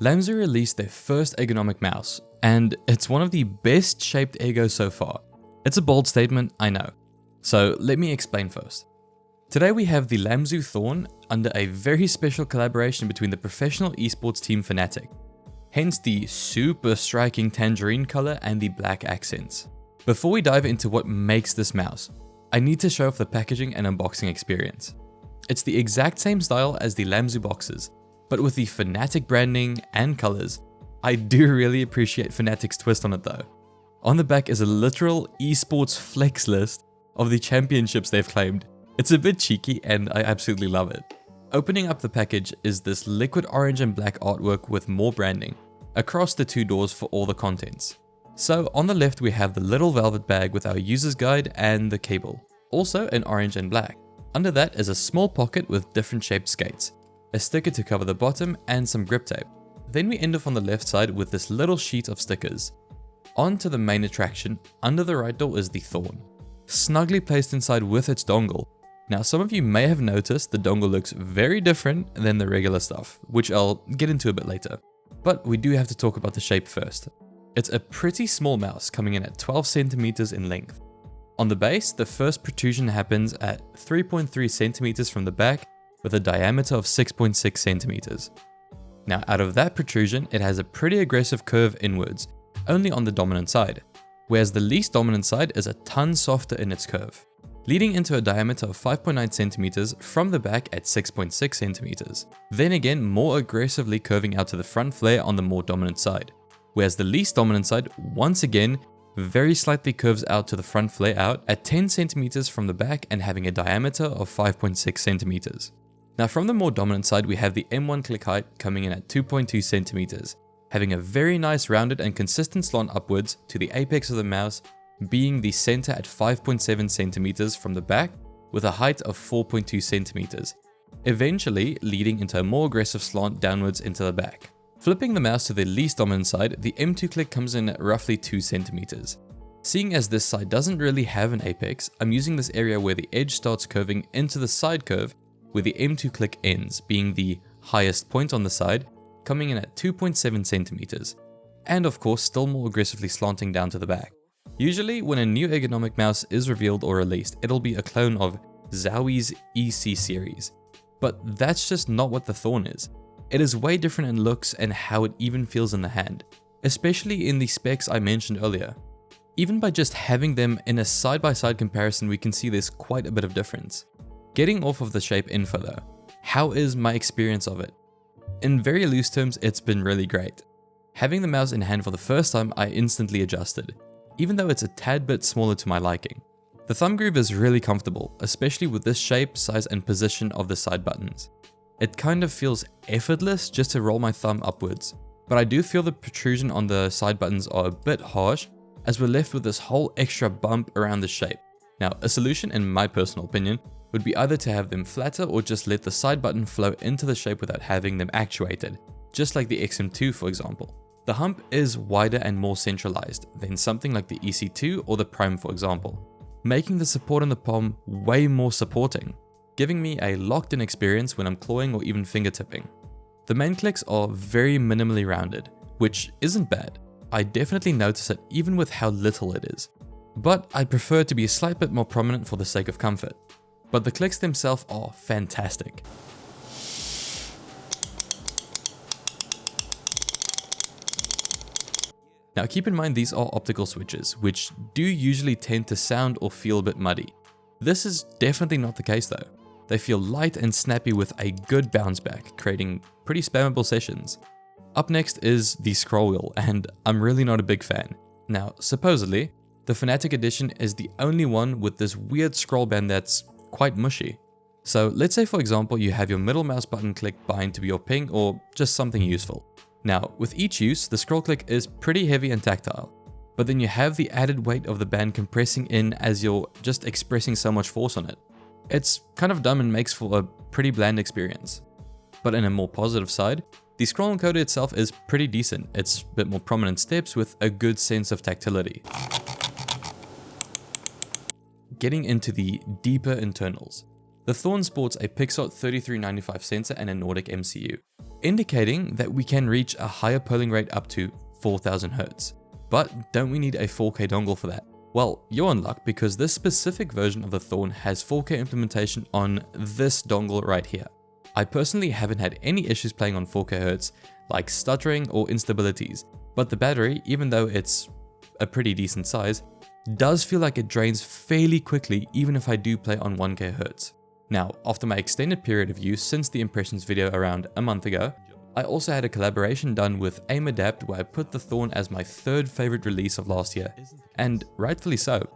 Lamzu released their first ergonomic mouse, and it's one of the best shaped ergos so far. It's a bold statement, I know. So let me explain first. Today we have the Lamzu Thorn under a very special collaboration between the professional esports team FNATIC, hence the super striking tangerine color and the black accents. Before we dive into what makes this mouse, I need to show off the packaging and unboxing experience. It's the exact same style as the Lamzu boxes, but with the FNATIC branding and colors. I do really appreciate FNATIC's twist on it though. On the back is a literal esports flex list of the championships they've claimed. It's a bit cheeky and I absolutely love it. Opening up the package is this liquid orange and black artwork with more branding across the two doors for all the contents. So on the left we have the little velvet bag with our user's guide and the cable, also in orange and black. Under that is a small pocket with different shaped skates, a sticker to cover the bottom and some grip tape. Then we end off on the left side with this little sheet of stickers. On to the main attraction, under the right door is the Thorn, snugly placed inside with its dongle. Now some of you may have noticed the dongle looks very different than the regular stuff, which I'll get into a bit later. But we do have to talk about the shape first. It's a pretty small mouse coming in at 12 centimeters in length. On the base, the first protrusion happens at 3.3 centimeters from the back with a diameter of 6.6 centimeters. Now out of that protrusion, it has a pretty aggressive curve inwards, only on the dominant side, whereas the least dominant side is a ton softer in its curve, leading into a diameter of 5.9 centimeters from the back at 6.6 centimeters. Then again, more aggressively curving out to the front flare on the more dominant side, whereas the least dominant side, once again, very slightly curves out to the front flare out at 10 centimeters from the back and having a diameter of 5.6 centimeters. Now from the more dominant side, we have the M1 click height coming in at 2.2 centimeters, having a very nice rounded and consistent slant upwards to the apex of the mouse, being the center at 5.7 centimeters from the back with a height of 4.2 centimeters, eventually leading into a more aggressive slant downwards into the back. Flipping the mouse to the least dominant side, the M2 click comes in at roughly 2 centimeters. Seeing as this side doesn't really have an apex, I'm using this area where the edge starts curving into the side curve where the M2 click ends, being the highest point on the side, coming in at 2.7 centimeters, and of course still more aggressively slanting down to the back. Usually when a new ergonomic mouse is revealed or released, it'll be a clone of Zowie's EC series, but that's just not what the Thorn is. It is way different in looks and how it even feels in the hand, especially in the specs I mentioned earlier. Even by just having them in a side-by-side comparison, we can see there's quite a bit of difference. Getting off of the shape info though, how is my experience of it? In very loose terms, it's been really great. Having the mouse in hand for the first time, I instantly adjusted, even though it's a tad bit smaller to my liking. The thumb groove is really comfortable, especially with this shape, size and position of the side buttons. It kind of feels effortless just to roll my thumb upwards, but I do feel the protrusion on the side buttons are a bit harsh as we're left with this whole extra bump around the shape. Now, a solution in my personal opinion would be either to have them flatter or just let the side button flow into the shape without having them actuated, just like the XM2 for example. The hump is wider and more centralized than something like the EC2 or the Prime for example, making the support on the palm way more supporting, giving me a locked in experience when I'm clawing or even fingertipping. The main clicks are very minimally rounded, which isn't bad. I definitely notice it even with how little it is, but I prefer it to be a slight bit more prominent for the sake of comfort. But the clicks themselves are fantastic. Now keep in mind these are optical switches, which do usually tend to sound or feel a bit muddy. This is definitely not the case though. They feel light and snappy with a good bounce back, creating pretty spammable sessions. Up next is the scroll wheel, and I'm really not a big fan. Now supposedly, the FNATIC edition is the only one with this weird scroll band that's quite mushy. So let's say for example you have your middle mouse button click bind to be your ping or just something useful. Now with each use, the scroll click is pretty heavy and tactile, but then you have the added weight of the band compressing in as you're just expressing so much force on it. It's kind of dumb and makes for a pretty bland experience. But in a more positive side, the scroll encoder itself is pretty decent. It's a bit more prominent steps with a good sense of tactility. Getting into the deeper internals. The Thorn sports a Pixart 3395 sensor and a Nordic MCU. indicating that we can reach a higher polling rate up to 4000 Hz. But don't we need a 4K dongle for that? Well, you're in luck because this specific version of the Thorn has 4K implementation on this dongle right here. I personally haven't had any issues playing on 4K Hz, like stuttering or instabilities, but the battery, even though it's a pretty decent size, does feel like it drains fairly quickly even if I do play on 1K Hz. Now, after my extended period of use since the impressions video around a month ago, I also had a collaboration done with Aim Adapt where I put the Thorn as my third favorite release of last year, and rightfully so.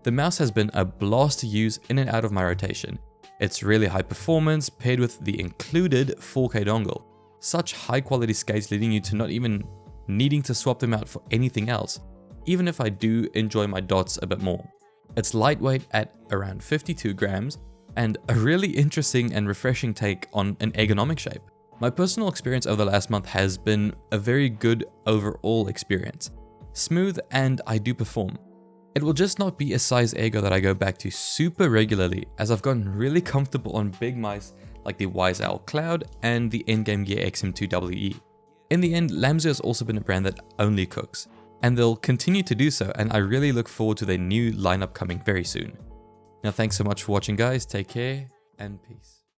The mouse has been a blast to use in and out of my rotation. It's really high performance paired with the included 4K dongle. Such high quality skates leading you to not even needing to swap them out for anything else, even if I do enjoy my dots a bit more. It's lightweight at around 52 grams and a really interesting and refreshing take on an ergonomic shape. My personal experience over the last month has been a very good overall experience. Smooth, and I do perform. It will just not be a size Ergo that I go back to super regularly, as I've gotten really comfortable on big mice like the Wise Owl Cloud and the Endgame Gear XM2WE. In the end, Lamzu has also been a brand that only cooks, and they'll continue to do so, and I really look forward to their new lineup coming very soon. Now thanks so much for watching guys, take care and peace.